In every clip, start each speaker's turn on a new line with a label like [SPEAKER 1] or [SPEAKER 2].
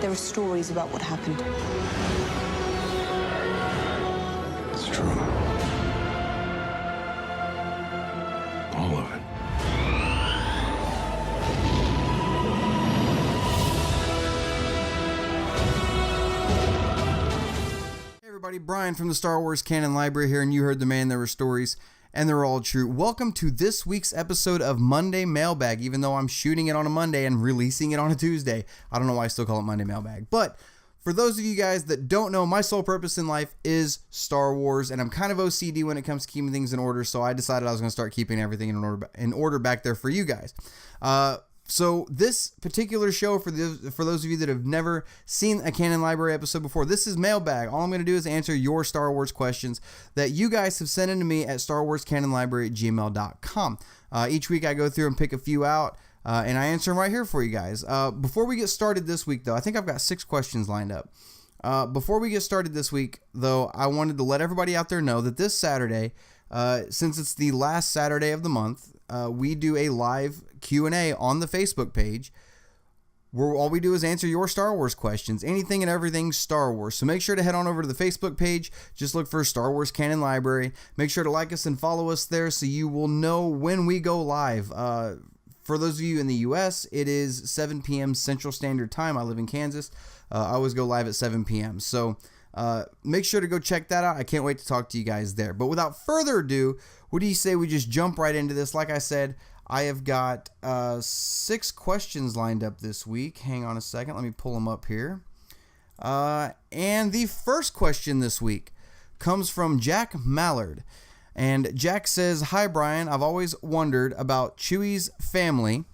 [SPEAKER 1] there are stories about what happened.
[SPEAKER 2] It's true. All of it.
[SPEAKER 3] Hey everybody, Brian from the Star Wars Canon Library here, and you heard the man, there were stories, and they're all true. Welcome to this week's episode of Monday Mailbag, even though I'm shooting it on a Monday and releasing it on a Tuesday. I don't know why I still call it Monday Mailbag, but for those of you guys that don't know, my sole purpose in life is Star Wars, and I'm kind of OCD when it comes to keeping things in order, so I decided I was going to start keeping everything in order back there for you guys. So this particular show, for those of you that have never seen a Canon Library episode before, this is Mailbag. All I'm going to do is answer your Star Wars questions that you guys have sent in to me at starwarscanonlibrary@gmail.com. Each week I go through and pick a few out, and I answer them right here for you guys. Before we get started this week, though, I think I've got 6 questions lined up. Before we get started this week, though, I wanted to let everybody out there know that this Saturday, since it's the last Saturday of the month, we do a live Q&A on the Facebook page where all we do is answer your Star Wars questions, anything and everything Star Wars. So make sure to head on over to the Facebook page. Just look for Star Wars Canon Library. Make sure to like us and follow us there so you will know when we go live. For those of you in the U.S., it is 7 p.m. Central Standard Time. I live in Kansas. I always go live at 7 p.m. So make sure to go check that out. I can't wait to talk to you guys there. But without further ado, what do you say we just jump right into this? Like I said, I have got 6 questions lined up this week. Hang on a second. Let me pull them up here. And the first question this week comes from Jack Mallard. And Jack says, "Hi, Brian. I've always wondered about Chewie's family,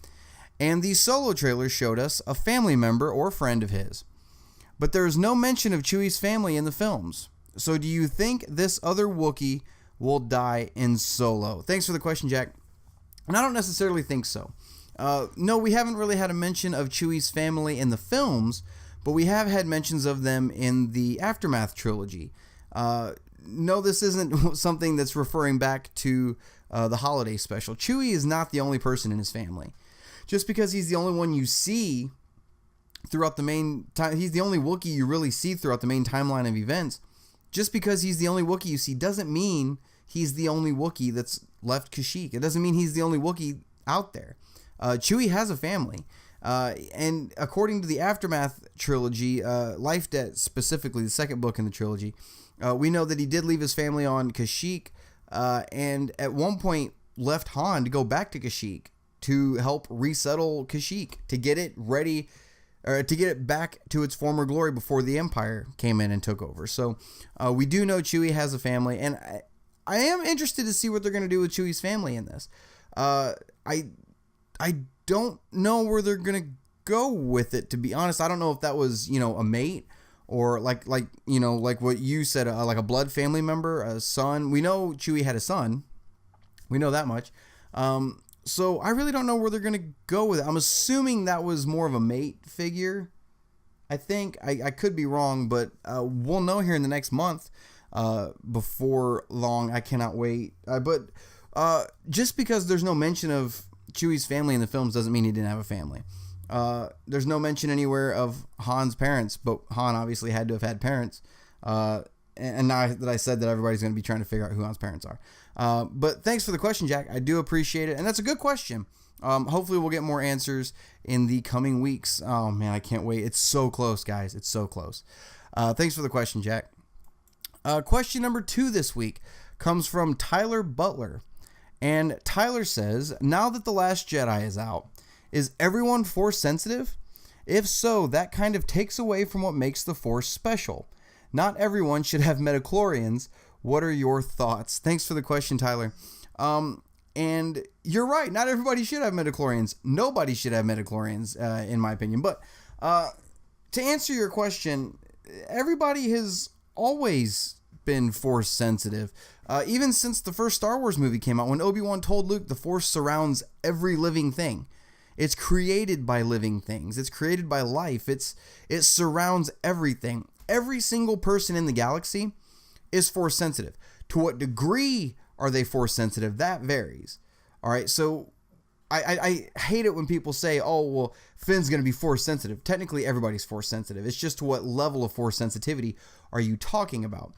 [SPEAKER 3] and the Solo trailer showed us a family member or friend of his. But there is no mention of Chewie's family in the films. So do you think this other Wookiee will die in Solo?" Thanks for the question, Jack. And I don't necessarily think so. No, we haven't really had a mention of Chewie's family in the films, but we have had mentions of them in the Aftermath trilogy. No, this isn't something that's referring back to the holiday special. Chewie is not the only person in his family. Just because he's the only one you see throughout the main time, he's the only Wookiee you really see throughout the main timeline of events. Just because he's the only Wookiee you see doesn't mean he's the only Wookiee that's left Kashyyyk. It doesn't mean he's the only Wookiee out there. Chewie has a family. And according to the Aftermath trilogy, Life Debt specifically, the second book in the trilogy, we know that he did leave his family on Kashyyyk, and at one point left Han to go back to Kashyyyk to help resettle Kashyyyk, to get it ready, or to get it back to its former glory before the Empire came in and took over. So we do know Chewie has a family, and I am interested to see what they're going to do with Chewie's family in this. I don't know where they're going to go with it, to be honest. I don't know if that was, a mate, or like what you said, like a blood family member, a son. We know Chewie had a son. We know that much. So I really don't know where they're going to go with it. I'm assuming that was more of a mate figure. I think I could be wrong, but we'll know here in the next month. Before long. I cannot wait. But just because there's no mention of Chewie's family in the films doesn't mean he didn't have a family. There's no mention anywhere of Han's parents, but Han obviously had to have had parents. And now that I said that, everybody's going to be trying to figure out who Han's parents are. But thanks for the question, Jack. I do appreciate it. And that's a good question. Hopefully we'll get more answers in the coming weeks. Oh man, I can't wait. It's so close, guys. It's so close. Thanks for the question, Jack. Question number 2 this week comes from Tyler Butler. And Tyler says, "Now that The Last Jedi is out, is everyone Force sensitive? If so, that kind of takes away from what makes the Force special. Not everyone should have midichlorians. What are your thoughts?" Thanks for the question, Tyler. And you're right. Not everybody should have midichlorians. Nobody should have midichlorians, in my opinion. But to answer your question, everybody has always been Force sensitive. Even since the first Star Wars movie came out, when Obi-Wan told Luke the Force surrounds every living thing. It's created by living things. It's created by life. It surrounds everything. Every single person in the galaxy is Force sensitive. To what degree are they Force sensitive? That varies. All right, so I hate it when people say, oh, well, Finn's going to be force sensitive. Technically, everybody's force sensitive. It's just what level of force sensitivity are you talking about?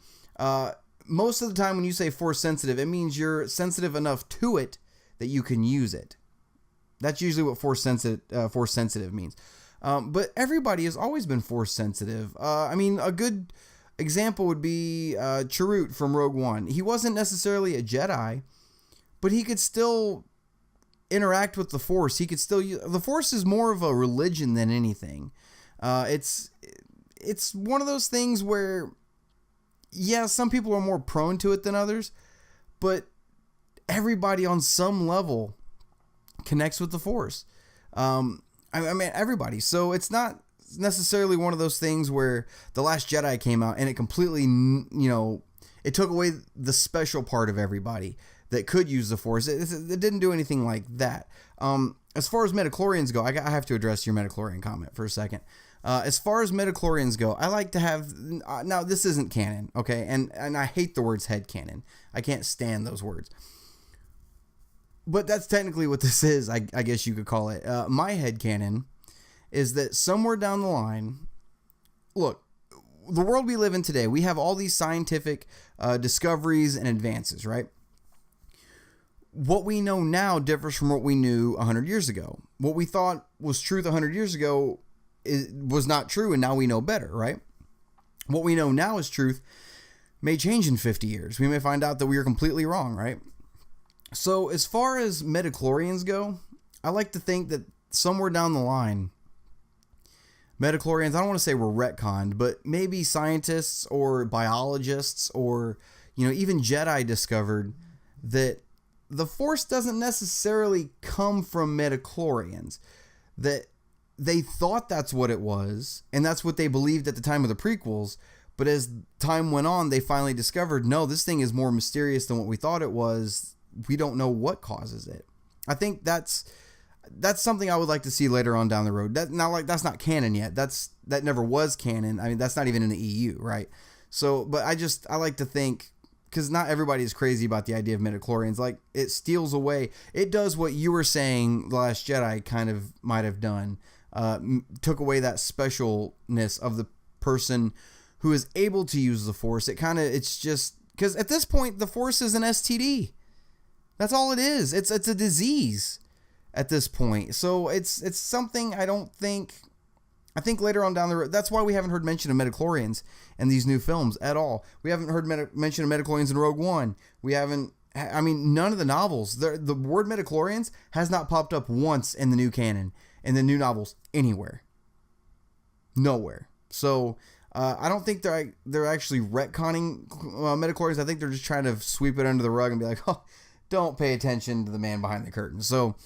[SPEAKER 3] Most of the time when you say force sensitive, it means you're sensitive enough to it that you can use it. That's usually what force sensitive means. But everybody has always been force sensitive. I mean, a good example would be Chewie from Rogue One. He wasn't necessarily a Jedi, but he could still interact with the Force. He could still use the Force is more of a religion than anything. It's one of those things where, yeah, some people are more prone to it than others, but everybody on some level connects with the Force. I mean, everybody. So it's not necessarily one of those things where The Last Jedi came out and it completely, it took away the special part of everybody that could use the Force. It didn't do anything like that. As far as midichlorians go, I have to address your midichlorian comment for a second. As far as midichlorians go, I like to have... now, this isn't canon, okay? And I hate the words headcanon. I can't stand those words. But that's technically what this is, I guess you could call it. My headcanon is that somewhere down the line... Look, the world we live in today, we have all these scientific discoveries and advances, right? What we know now differs from what we knew 100 years ago. What we thought was truth 100 years ago was not true, and now we know better, right? What we know now is truth may change in 50 years. We may find out that we are completely wrong, right? So as far as midichlorians go, I like to think that somewhere down the line, midichlorians, I don't want to say were retconned, but maybe scientists or biologists or, even Jedi discovered that the Force doesn't necessarily come from midichlorians, that they thought that's what it was, and that's what they believed at the time of the prequels, but as time went on, they finally discovered, no, this thing is more mysterious than what we thought it was. We don't know what causes it. I think that's something I would like to see later on down the road. That's not canon yet. That never was canon. I mean, that's not even in the EU, right? So, but I like to think, because not everybody is crazy about the idea of midichlorians. Like, it steals away. It does what you were saying The Last Jedi kind of might have done. Took away that specialness of the person who is able to use the Force. It's just, because at this point, the Force is an STD. That's all it is. It's a disease at this point. So it's something I think later on down the road, that's why we haven't heard mention of midichlorians in these new films at all. We haven't heard mention of midichlorians in Rogue One. None of the novels. The word midichlorians has not popped up once in the new canon, in the new novels, anywhere. Nowhere. So I don't think they're actually retconning midichlorians. I think they're just trying to sweep it under the rug and be like, oh, don't pay attention to the man behind the curtain. So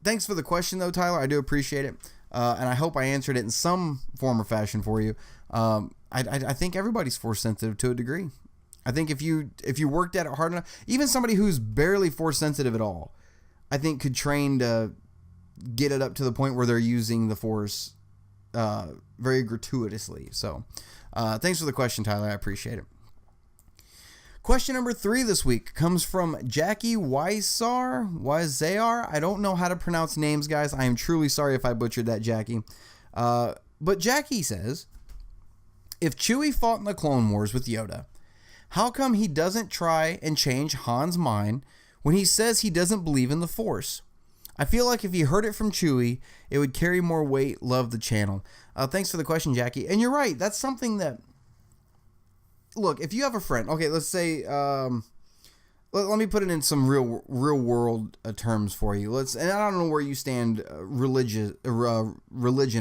[SPEAKER 3] thanks for the question, though, Tyler. I do appreciate it. And I hope I answered it in some form or fashion for you. I think everybody's force sensitive to a degree. I think if you worked at it hard enough, even somebody who's barely force sensitive at all, I think could train to get it up to the point where they're using the Force very gratuitously. So thanks for the question, Tyler. I appreciate it. Question number 3 this week comes from Jackie Weisar. I don't know how to pronounce names, guys. I am truly sorry if I butchered that, Jackie. But Jackie says, if Chewie fought in the Clone Wars with Yoda, how come he doesn't try and change Han's mind when he says he doesn't believe in the Force? I feel like if he heard it from Chewie, it would carry more weight. Love the channel. Thanks for the question, Jackie. And you're right. That's something that... Look, if you have a friend, okay, let's say, let me put it in some real world terms for you. And I don't know where you stand religion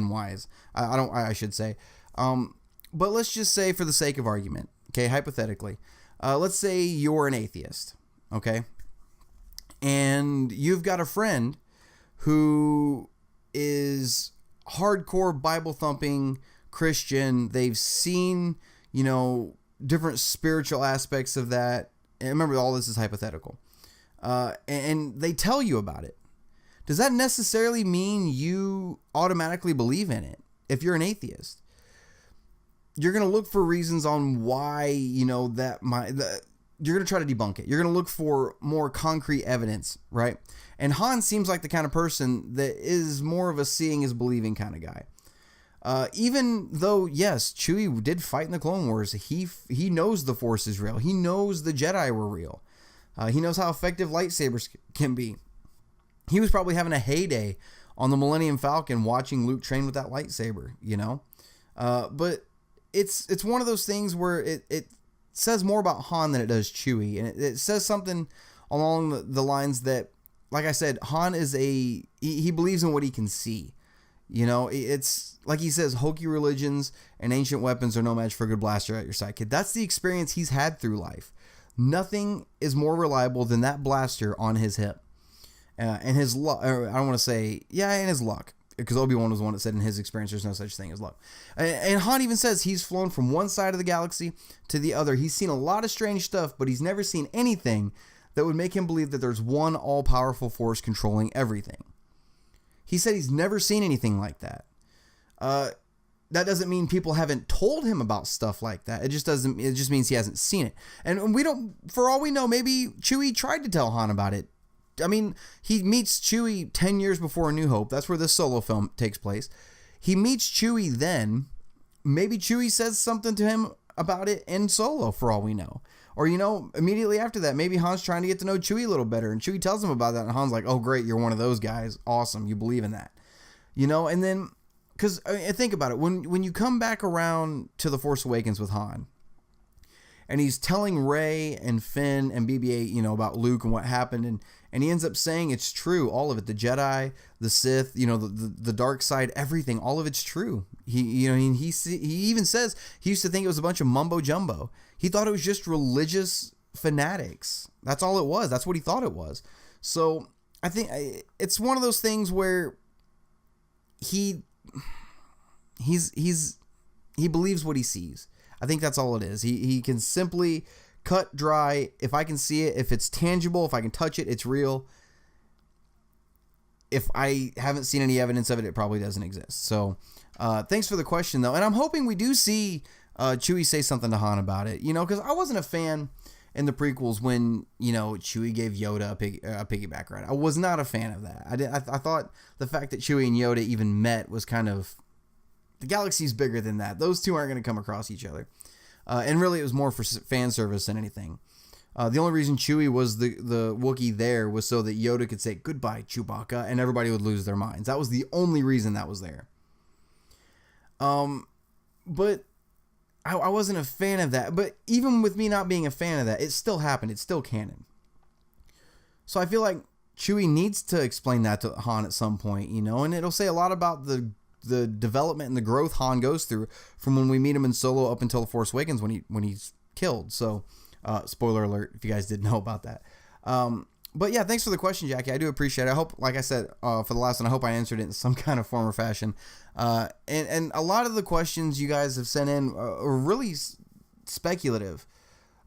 [SPEAKER 3] wise. I should say, but let's just say for the sake of argument, okay, hypothetically, let's say you're an atheist, okay, and you've got a friend who is hardcore Bible thumping Christian. They've seen, different spiritual aspects of that. And remember, all this is hypothetical. And they tell you about it. Does that necessarily mean you automatically believe in it? If you're an atheist, you're going to look for reasons on why, you're going to try to debunk it. You're going to look for more concrete evidence, right? And Han seems like the kind of person that is more of a seeing is believing kind of guy. Even though, yes, Chewie did fight in the Clone Wars, he knows the Force is real. He knows the Jedi were real. He knows how effective lightsabers can be. He was probably having a heyday on the Millennium Falcon watching Luke train with that lightsaber, you know? But it's one of those things where it says more about Han than it does Chewie. And it says something along the lines that, like I said, Han is he believes in what he can see. You know, it's like he says, hokey religions and ancient weapons are no match for a good blaster at your side, kid. That's the experience he's had through life. Nothing is more reliable than that blaster on his hip. And his luck, I don't want to say, and his luck. Because Obi-Wan was the one that said in his experience there's no such thing as luck. And Han even says he's flown from one side of the galaxy to the other. He's seen a lot of strange stuff, but he's never seen anything that would make him believe that there's one all-powerful force controlling everything. He said he's never seen anything like that. That doesn't mean people haven't told him about stuff like that. It just means he hasn't seen it. And we don't, for all we know, maybe Chewie tried to tell Han about it. I mean, he meets Chewie 10 years before A New Hope. That's where this Solo film takes place. He meets Chewie then. Maybe Chewie says something to him about it in Solo, for all we know. Or, you know, immediately after that, maybe Han's trying to get to know Chewie a little better, and Chewie tells him about that, and Han's like, oh, great, you're one of those guys. Awesome, you believe in that. You know, and then, because, think about it, when you come back around to The Force Awakens with Han, and he's telling Rey and Finn and BB-8, you know, about Luke and what happened, and he ends up saying it's true, all of it, the Jedi, the Sith, you know, the dark side, everything, all of it's true. He even says he used to think it was a bunch of mumbo jumbo. He thought it was just religious fanatics. That's all it was. That's what he thought it was. So I think it's one of those things where he believes what he sees. I think that's all it is. He can simply cut dry. If I can see it, if it's tangible, if I can touch it, it's real. If I haven't seen any evidence of it, it probably doesn't exist. So thanks for the question, though. And I'm hoping we do see Chewie say something to Han about it. You know, because I wasn't a fan in the prequels when, you know, Chewie gave Yoda a piggyback ride. I was not a fan of that. I thought the fact that Chewie and Yoda even met was kind of... The galaxy's bigger than that. Those two aren't going to come across each other. And really, it was more for fan service than anything. The only reason Chewie was the Wookiee there was so that Yoda could say, goodbye, Chewbacca, and everybody would lose their minds. That was the only reason that was there. But I wasn't a fan of that. But even with me not being a fan of that, it still happened. It's still canon. So I feel like Chewie needs to explain that to Han at some point, you know, and it'll say a lot about the development and the growth Han goes through from when we meet him in Solo up until The Force Awakens when he's killed. So, spoiler alert if you guys didn't know about that. But yeah, thanks for the question, Jackie. I do appreciate it. I hope, like I said, for the last one, I hope I answered it in some kind of form or fashion. And a lot of the questions you guys have sent in are really speculative.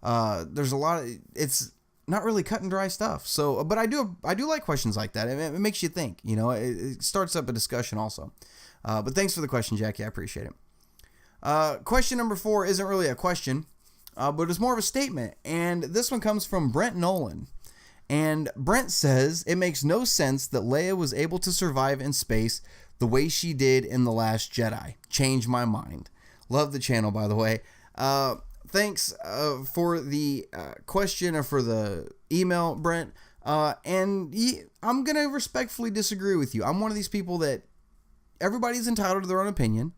[SPEAKER 3] There's a lot of, it's not really cut and dry stuff. So, but I do like questions like that. It makes you think, you know, it starts up a discussion also. But thanks for the question, Jackie. I appreciate it. Question number 4 isn't really a question, but it's more of a statement. And this one comes from Brent Nolan. And Brent says, it makes no sense that Leia was able to survive in space the way she did in The Last Jedi. Change my mind. Love the channel, by the way. Thanks for the question or for the email, Brent. And I'm going to respectfully disagree with you. I'm one of these people that everybody's entitled to their own opinion.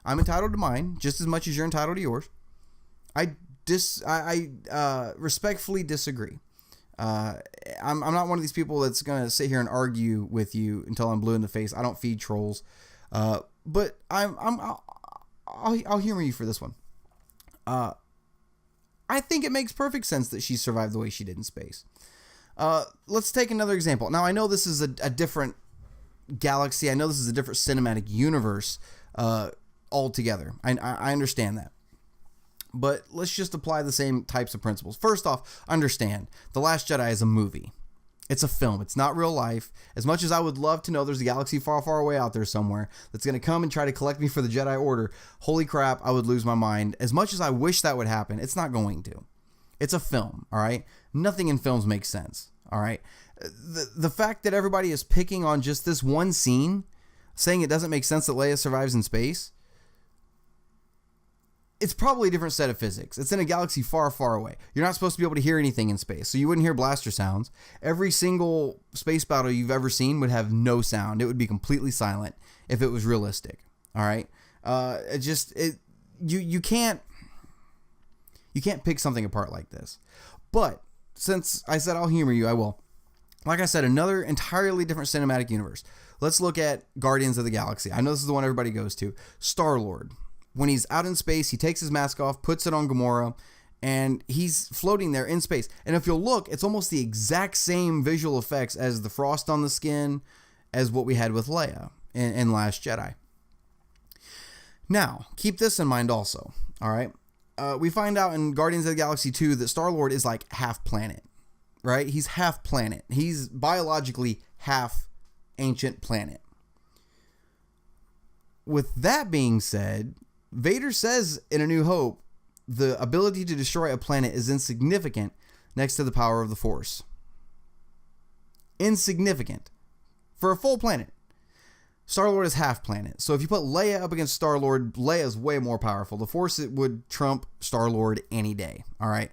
[SPEAKER 3] I'm entitled to mine just as much as you're entitled to yours. I respectfully disagree. I'm not one of these people that's going to sit here and argue with you until I'm blue in the face. I don't feed trolls. But I'll humor you for this one. I think it makes perfect sense that she survived the way she did in space. Let's take another example. Now, I know this is a different galaxy. I know this is a different cinematic universe altogether. I understand that. But let's just apply the same types of principles. First off, understand, The Last Jedi is a movie. It's a film. It's not real life. As much as I would love to know there's a galaxy far, far away out there somewhere that's going to come and try to collect me for the Jedi Order, holy crap, I would lose my mind. As much as I wish that would happen, it's not going to. It's a film, all right? Nothing in films makes sense, all right? The fact that everybody is picking on just this one scene, saying it doesn't make sense that Leia survives in space, it's probably a different set of physics. It's in a galaxy far, far away. You're not supposed to be able to hear anything in space, so you wouldn't hear blaster sounds. Every single space battle you've ever seen would have no sound. It would be completely silent if it was realistic. All right, you can't pick something apart like this. But since I said I'll humor you, I will. Like I said, another entirely different cinematic universe. Let's look at Guardians of the Galaxy. I know this is the one everybody goes to. Star-Lord. When he's out in space, he takes his mask off, puts it on Gamora, and he's floating there in space. And if you'll look, it's almost the exact same visual effects as the frost on the skin as what we had with Leia in Last Jedi. Now, keep this in mind also, all right? We find out in Guardians of the Galaxy 2 that Star-Lord is like half planet, right? He's half planet. He's biologically half ancient planet. With that being said, Vader says in A New Hope, the ability to destroy a planet is insignificant next to the power of the Force. Insignificant. For a full planet. Star-Lord is half planet. So if you put Leia up against Star-Lord, Leia's way more powerful. The Force would trump Star-Lord any day. All right.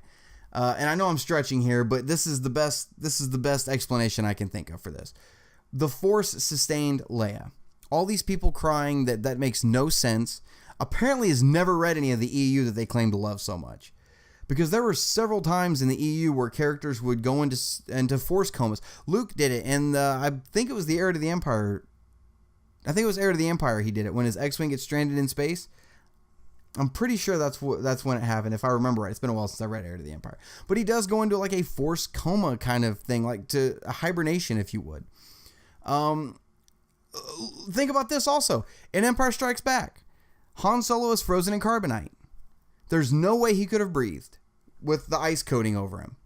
[SPEAKER 3] And I know I'm stretching here, but this is the best explanation I can think of for this. The Force sustained Leia. All these people crying that makes no sense. Apparently has never read any of the EU that they claim to love so much. Because there were several times in the EU where characters would go into Force comas. Luke did it, and I think it was the Heir to the Empire. I think it was Heir to the Empire he did it, when his X-Wing gets stranded in space. I'm pretty sure that's when it happened, if I remember right. It's been a while since I read Heir to the Empire. But he does go into like a Force coma kind of thing, like to a hibernation, if you would. Think about this also. In Empire Strikes Back, Han Solo is frozen in carbonite. There's no way he could have breathed with the ice coating over him.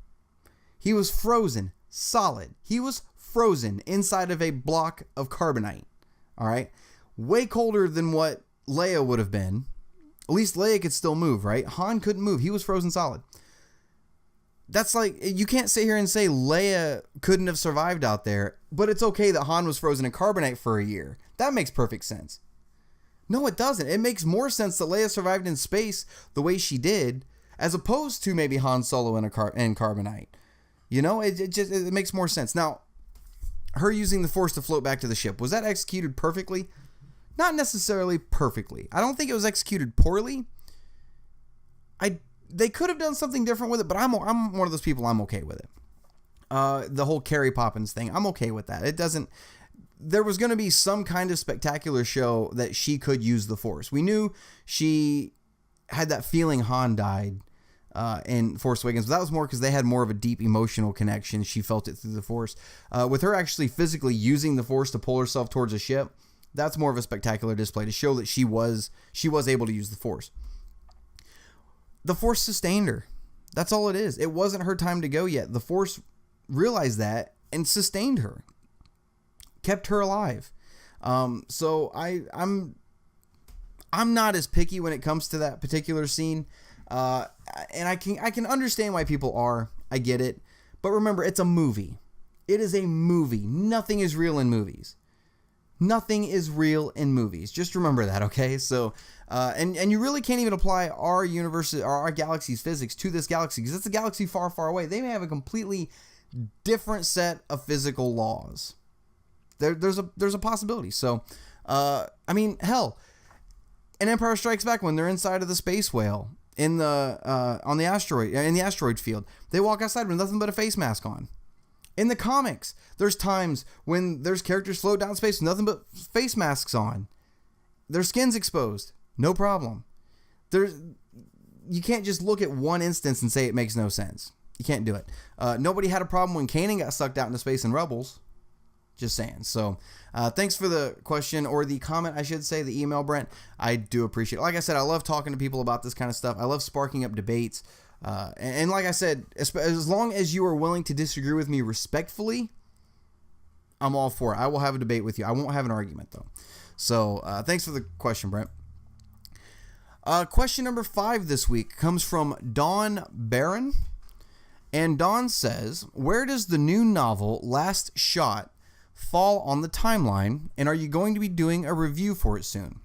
[SPEAKER 3] He was frozen, solid. He was frozen inside of a block of carbonite. All right? Way colder than what Leia would have been. At least Leia could still move, right? Han couldn't move. He was frozen solid. That's like, you can't sit here and say Leia couldn't have survived out there, but it's okay that Han was frozen in carbonite for a year. That makes perfect sense. No, it doesn't. It makes more sense that Leia survived in space the way she did, as opposed to maybe Han Solo in carbonite. You know, it makes more sense. Now, her using the Force to float back to the ship, was that executed perfectly? Not necessarily perfectly. I don't think it was executed poorly. They could have done something different with it, but I'm one of those people, I'm okay with it. The whole Carrie Poppins thing, I'm okay with that. It doesn't... There was going to be some kind of spectacular show that she could use the Force. We knew she had that feeling Han died in Force Awakens, but that was more because they had more of a deep emotional connection. She felt it through the Force. With her actually physically using the Force to pull herself towards a ship, that's more of a spectacular display to show that she was able to use the Force. The Force sustained her. That's all it is. It wasn't her time to go yet. The Force realized that and sustained her. Kept her alive. So I'm not as picky when it comes to that particular scene. And I can understand why people are. I get it. But remember, it's a movie. It is a movie. Nothing is real in movies. Nothing is real in movies. Just remember that, okay? So, and you really can't even apply our universe or our galaxy's physics to this galaxy, because it's a galaxy far, far away. They may have a completely different set of physical laws. There's a possibility. So, I mean, hell, in Empire Strikes Back, when they're inside of the space whale in the asteroid field, they walk outside with nothing but a face mask on. In the comics, there's times when there's characters float down space with nothing but face masks on. Their skin's exposed. No problem. You can't just look at one instance and say it makes no sense. You can't do it. Nobody had a problem when Canon got sucked out into space in Rebels. Just saying. So, thanks for the question, or the comment, I should say, the email, Brent. I do appreciate it. Like I said, I love talking to people about this kind of stuff. I love sparking up debates. And like I said, as long as you are willing to disagree with me respectfully, I'm all for it. I will have a debate with you. I won't have an argument, though. So, thanks for the question, Brent. Question number 5 this week comes from Dawn Barron. And Dawn says, where does the new novel Last Shot fall on the timeline, and are you going to be doing a review for it soon?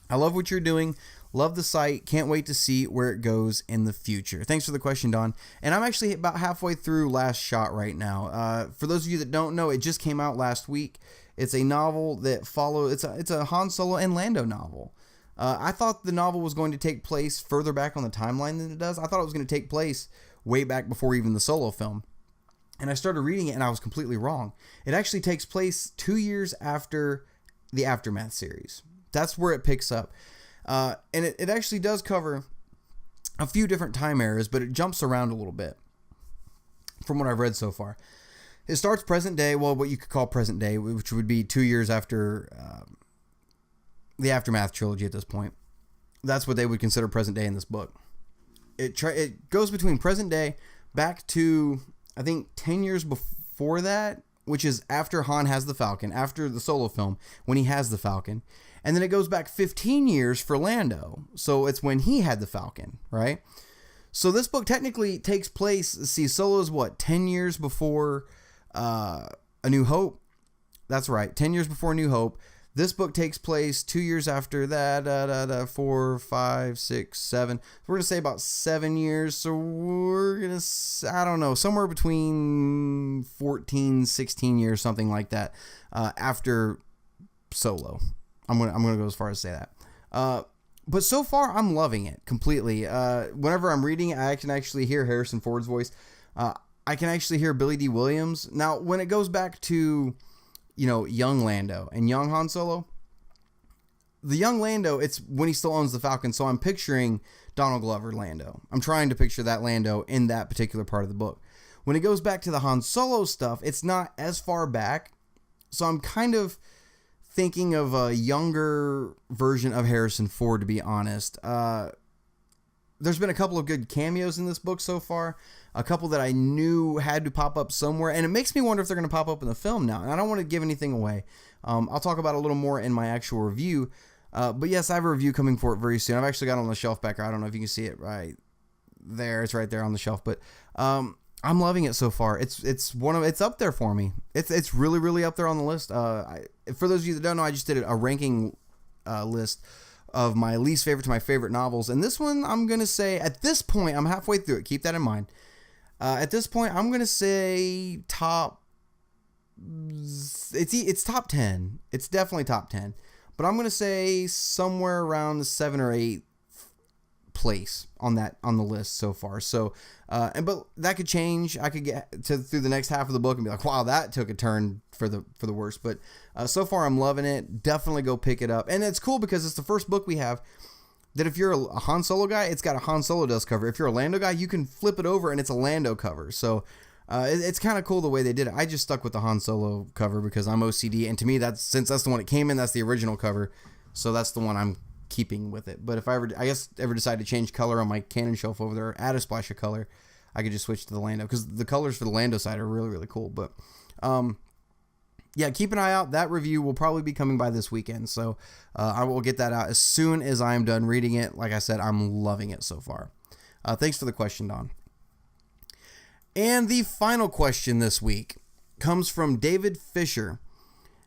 [SPEAKER 3] I love what you're doing. Love the site. Can't wait to see where it goes in the future. Thanks for the question, Don. And I'm actually about halfway through Last Shot right now. For those of you that don't know, it just came out last week. It's a novel that follows. It's a Han Solo and Lando novel. I thought the novel was going to take place further back on the timeline than it does. I thought it was going to take place way back before even the Solo film. And I started reading it, and I was completely wrong. It actually takes place 2 years after the Aftermath series. That's where it picks up. And it actually does cover a few different time eras, but it jumps around a little bit from what I've read so far. It starts present day, well, what you could call present day, which would be 2 years after the Aftermath trilogy at this point. That's what they would consider present day in this book. It goes between present day back to, I think, 10 years before that, which is after Han has the Falcon, after the Solo film, when he has the Falcon. And then it goes back 15 years for Lando. So it's when he had the Falcon, right? So this book technically takes place, see, Solo is what, 10 years before A New Hope? That's right, 10 years before A New Hope. This book takes place 2 years after that, 4, 5, 6, 7. We're going to say about 7 years. So we're going to, I don't know, somewhere between 14, 16 years, something like that, after Solo. I'm gonna go as far as say that. But so far, I'm loving it completely. Whenever I'm reading, I can actually hear Harrison Ford's voice. I can actually hear Billy D. Williams. Now, when it goes back to, young Lando and young Han Solo, the young Lando, it's when he still owns the Falcon. So I'm picturing Donald Glover Lando. I'm trying to picture that Lando in that particular part of the book. When it goes back to the Han Solo stuff, it's not as far back. So I'm kind of thinking of a younger version of Harrison Ford, to be honest. There's been a couple of good cameos in this book so far. A couple that I knew had to pop up somewhere. And it makes me wonder if they're going to pop up in the film now. And I don't want to give anything away. I'll talk about it a little more in my actual review. But yes, I have a review coming for it very soon. I've actually got it on the shelf back there. I don't know if you can see it right there. It's right there on the shelf. But I'm loving it so far. It's up there for me. It's really, really up there on the list. For those of you that don't know, I just did a ranking list of my least favorite to my favorite novels. And this one, I'm going to say, at this point, I'm halfway through it. Keep that in mind. At this point, I'm going to say top... It's top 10. It's definitely top 10. But I'm going to say somewhere around the 7 or 8 place on the list so far. So, but that could change. I could get through the next half of the book and be like, wow, that took a turn for the worst. But so far, I'm loving it. Definitely go pick it up. And it's cool because it's the first book we have that if you're a Han Solo guy, it's got a Han Solo dust cover. If you're a Lando guy, you can flip it over and it's a Lando cover. So it's kind of cool the way they did it. I just stuck with the Han Solo cover because I'm OCD, and to me, since that's the one it came in, that's the original cover. So that's the one I'm keeping with it. But if I ever decide to change color on my Canon shelf over there, add a splash of color, I could just switch to the Lando, because the colors for the Lando side are really, really cool. But yeah, keep an eye out. That review will probably be coming by this weekend, so I will get that out as soon as I am done reading it. Like I said, I'm loving it so far. Thanks for the question, Don. And the final question this week comes from David Fisher.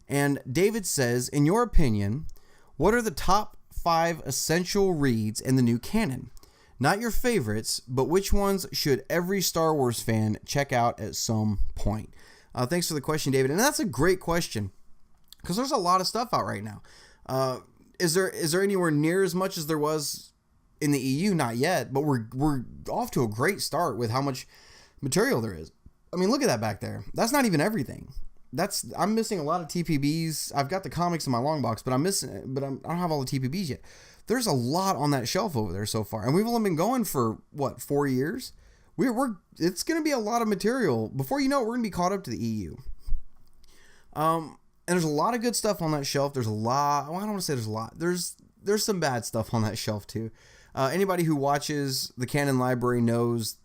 [SPEAKER 3] And David says, in your opinion, what are the top 5 essential reads in the new canon? Not your favorites, but which ones should every Star Wars fan check out at some point? Thanks for the question, David. And that's a great question, because there's a lot of stuff out right now. Is there anywhere near as much as there was in the EU? Not yet, but we're off to a great start with how much material there is. I mean, look at that back there. That's not even everything. I'm missing a lot of TPBs. I've got the comics in my long box, but I don't have all the TPBs yet. There's a lot on that shelf over there so far, and we've only been going for 4 years. It's going to be a lot of material. Before you know it, we're going to be caught up to the EU. And there's a lot of good stuff on that shelf. There's a lot. Well, I don't want to say there's a lot. There's some bad stuff on that shelf too. Anybody who watches the Canon library knows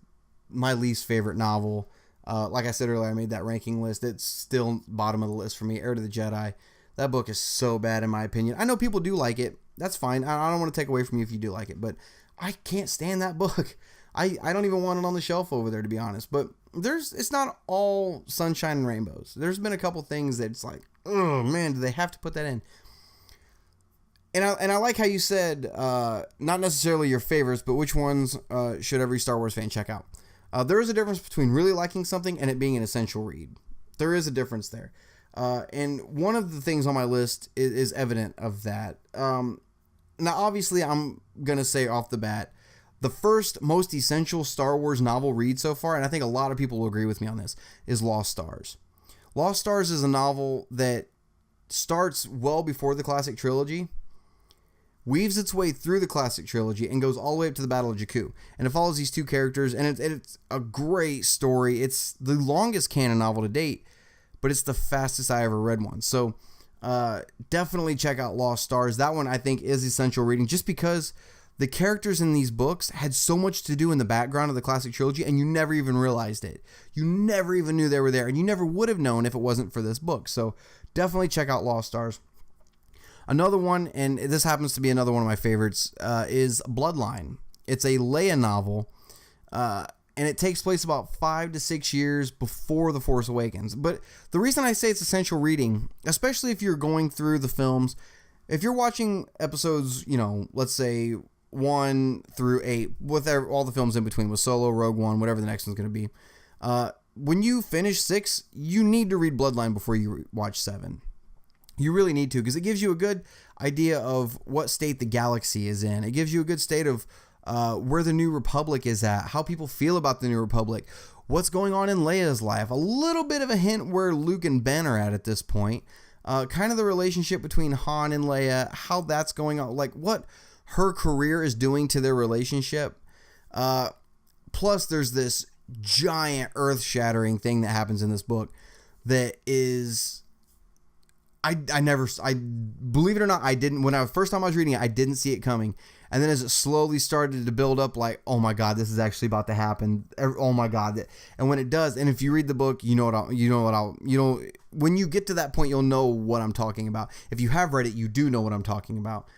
[SPEAKER 3] my least favorite novel. Like I said earlier, I made that ranking list. It's still bottom of the list for me. Heir to the Jedi. That book is so bad in my opinion. I know people do like it. That's fine. I don't want to take away from you if you do like it, but I can't stand that book. I don't even want it on the shelf over there, to be honest. But it's not all sunshine and rainbows. There's been a couple things that it's like, oh man, do they have to put that in? And I like how you said, not necessarily your favorites, but which ones should every Star Wars fan check out. There is a difference between really liking something and it being an essential read. There is a difference there. And one of the things on my list is evident of that. Now, obviously, I'm going to say off the bat, the first most essential Star Wars novel read so far, and I think a lot of people will agree with me on this, is Lost Stars. Lost Stars is a novel that starts well before the classic trilogy, weaves its way through the classic trilogy, and goes all the way up to the Battle of Jakku. And it follows these two characters, and it's a great story. It's the longest canon novel to date, but it's the fastest I ever read one. So definitely check out Lost Stars. That one I think is essential reading just because the characters in these books had so much to do in the background of the classic trilogy, and you never even realized it. You never even knew they were there, and you never would have known if it wasn't for this book. So definitely check out Lost Stars. Another one, and this happens to be another one of my favorites, is Bloodline. It's a Leia novel, and it takes place about 5 to 6 years before The Force Awakens. But the reason I say it's essential reading, especially if you're going through the films, if you're watching episodes, let's say 1 through 8, with all the films in between, with Solo, Rogue One, whatever the next one's going to be, when you finish 6, you need to read Bloodline before you watch 7. You really need to, because it gives you a good idea of what state the galaxy is in. It gives you a good state of where the New Republic is at, how people feel about the New Republic, what's going on in Leia's life, a little bit of a hint where Luke and Ben are at this point, kind of the relationship between Han and Leia, how that's going on, like what her career is doing to their relationship. Plus, there's this giant earth-shattering thing that happens in this book that is... I believe it or not, I didn't, when first time I was reading it, I didn't see it coming. And then as it slowly started to build up, like, oh my God, this is actually about to happen. Oh my God. And when it does, and if you read the book, when you get to that point, you'll know what I'm talking about. If you have read it, you do know what I'm talking about.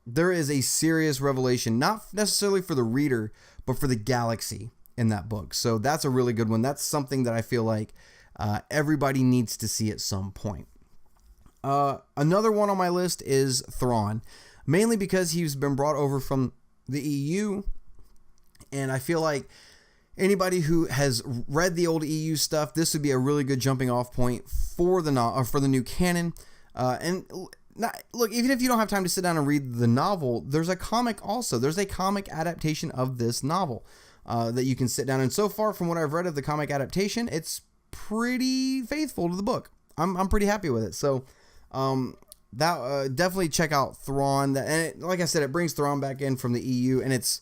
[SPEAKER 3] There is a serious revelation, not necessarily for the reader, but for the galaxy in that book. So that's a really good one. That's something that I feel like everybody needs to see at some point. Another one on my list is Thrawn, mainly because he's been brought over from the EU, and I feel like anybody who has read the old EU stuff, this would be a really good jumping off point for the new canon. Look, even if you don't have time to sit down and read the novel, there's a comic also. There's a comic adaptation of this novel that you can sit down, and so far from what I've read of the comic adaptation, it's pretty faithful to the book. I'm pretty happy with it. So definitely check out Thrawn. Like I said, it brings Thrawn back in from the EU, and it's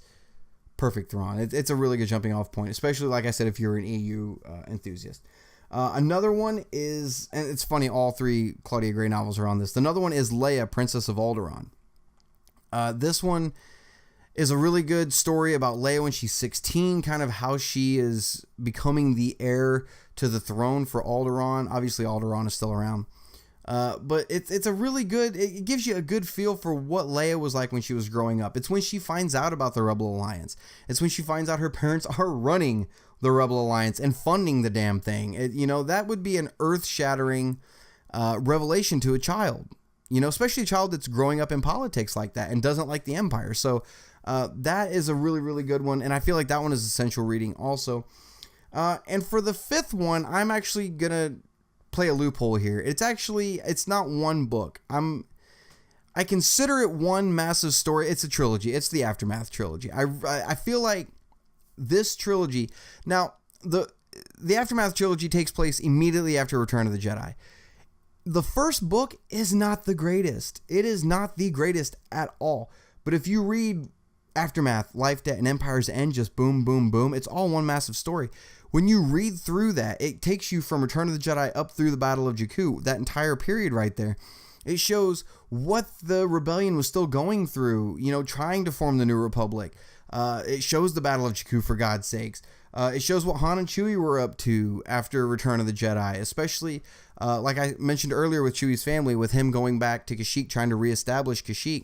[SPEAKER 3] perfect Thrawn. It's a really good jumping off point, especially, like I said, if you're an EU enthusiast. Another one is, and it's funny, all 3 Claudia Gray novels are on this. Another one is Leia, Princess of Alderaan. This one is a really good story about Leia when she's 16, kind of how she is becoming the heir to the throne for Alderaan. Obviously, Alderaan is still around. But it's a really good, it gives you a good feel for what Leia was like when she was growing up. It's when she finds out about the Rebel Alliance. It's when she finds out her parents are running the Rebel Alliance and funding the damn thing. That would be an earth-shattering revelation to a child. Especially a child that's growing up in politics like that and doesn't like the Empire. So that is a really, really good one. And I feel like that one is essential reading also. And for the 5th one, I'm actually going to play a loophole here. It's not one book. I consider it one massive story. It's a trilogy. It's the Aftermath trilogy. I feel like this trilogy, now the Aftermath trilogy takes place immediately after Return of the Jedi. The first book is not the greatest. It is not the greatest at all. But if you read Aftermath, Life, Debt, and Empire's End, just boom, boom, boom, it's all one massive story. When you read through that, it takes you from Return of the Jedi up through the Battle of Jakku, that entire period right there. It shows what the rebellion was still going through, trying to form the New Republic. It shows the Battle of Jakku, for God's sakes. It shows what Han and Chewie were up to after Return of the Jedi, especially, like I mentioned earlier with Chewie's family, with him going back to Kashyyyk, trying to reestablish Kashyyyk.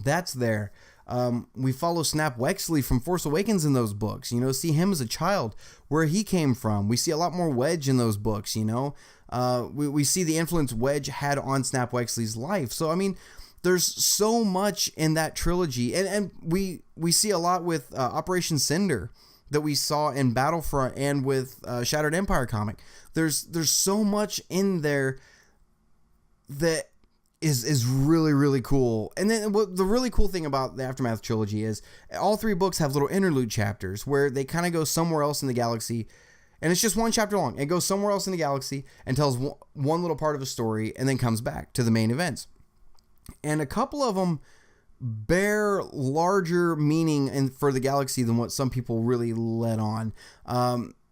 [SPEAKER 3] That's there. We follow Snap Wexley from Force Awakens in those books, see him as a child, where he came from. We see a lot more Wedge in those books, we see the influence Wedge had on Snap Wexley's life. So, I mean, there's so much in that trilogy. And we see a lot with Operation Cinder that we saw in Battlefront and with Shattered Empire comic. There's so much in there that is really, really cool. And then the really cool thing about the Aftermath trilogy is all 3 books have little interlude chapters where they kind of go somewhere else in the galaxy, and it's just 1 chapter long. It goes somewhere else in the galaxy and tells one little part of a story and then comes back to the main events. And a couple of them bear larger meaning for the galaxy than what some people really let on.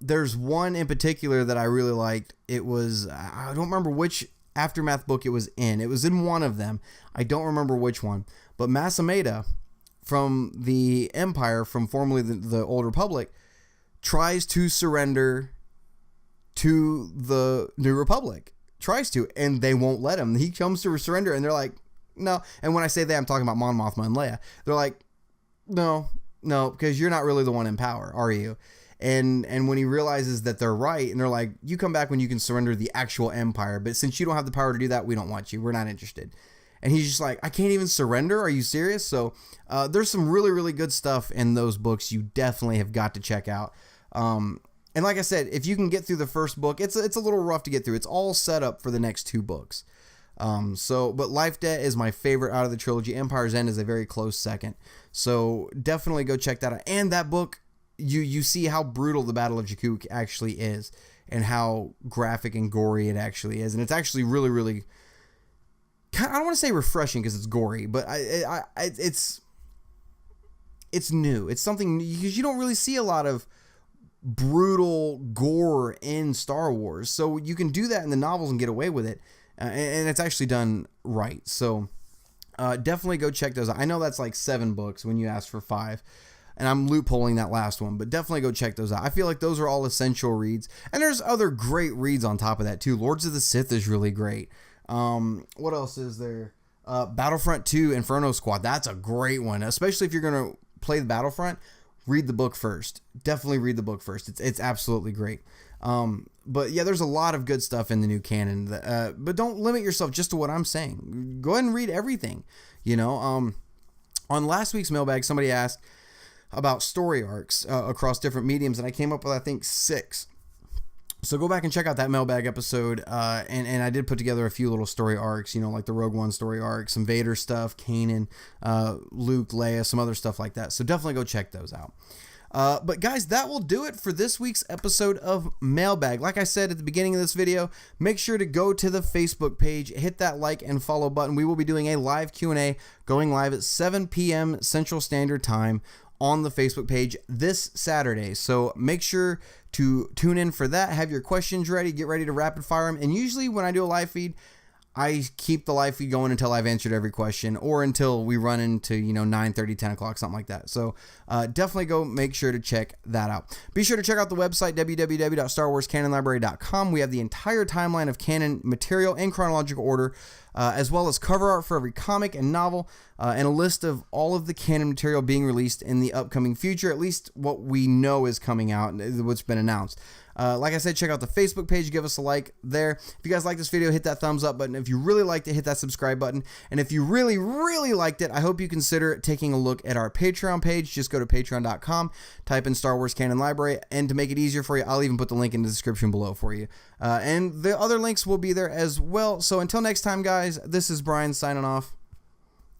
[SPEAKER 3] There's one in particular that I really liked. It was, I don't remember which Aftermath book it was in. It was in one of them. I don't remember which one. But Masameda from the Empire, from formerly the Old Republic, tries to surrender to the New Republic. Tries to, and they won't let him. He comes to surrender, and they're like, no. And when I say that, I'm talking about Mon Mothma and Leia. They're like, no, because you're not really the one in power, are you? And when he realizes that they're right, and they're like, you come back when you can surrender the actual Empire, but since you don't have the power to do that, we don't want you. We're not interested. And he's just like, I can't even surrender? Are you serious? So there's some really, really good stuff in those books you definitely have got to check out. And like I said, if you can get through the first book, it's a little rough to get through. It's all set up for the next 2 books. But Life Debt is my favorite out of the trilogy. Empire's End is a very close second. So definitely go check that out. And that book, you see how brutal the Battle of Jakku actually is, and how graphic and gory it actually is. And it's actually really, really, I don't want to say refreshing because it's gory, but it's new. It's something, because you don't really see a lot of brutal gore in Star Wars. So you can do that in the novels and get away with it. And it's actually done right. So definitely go check those out. I know that's like 7 books when you ask for 5. And I'm loopholing that last one, but definitely go check those out. I feel like those are all essential reads. And there's other great reads on top of that too. Lords of the Sith is really great. What else is there? Battlefront 2 Inferno Squad. That's a great one. Especially if you're going to play the Battlefront, read the book first. Definitely read the book first. It's absolutely great. But yeah, there's a lot of good stuff in the new canon. But don't limit yourself just to what I'm saying. Go ahead and read everything. On last week's mailbag, somebody asked about story arcs across different mediums, and I came up with, I think, 6. So go back and check out that mailbag episode, and I did put together a few little story arcs, like the Rogue One story arc, some Vader stuff, Canon, Luke, Leia, some other stuff like that. So definitely go check those out. But guys, that will do it for this week's episode of Mailbag. Like I said at the beginning of this video, make sure to go to the Facebook page, hit that like and follow button. We will be doing a live Q&A going live at 7 p.m. Central Standard Time on the Facebook page this Saturday. So make sure to tune in for that. Have your questions ready. Get ready to rapid fire them. And usually when I do a live feed, I keep the live feed going until I've answered every question, or until we run into, 9:30, 10 o'clock, something like that. So definitely go make sure to check that out. Be sure to check out the website, www.starwarscanonlibrary.com. We have the entire timeline of canon material in chronological order, as well as cover art for every comic and novel, and a list of all of the canon material being released in the upcoming future, at least what we know is coming out, what's been announced. Like I said, check out the Facebook page, give us a like there. If you guys like this video, hit that thumbs up button. If you really liked it, hit that subscribe button. And if you really, really liked it, I hope you consider taking a look at our Patreon page. Just go to patreon.com, type in Star Wars Canon Library, and to make it easier for you, I'll even put the link in the description below for you. And the other links will be there as well. So until next time, guys, this is Brian signing off,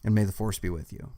[SPEAKER 3] and may the Force be with you.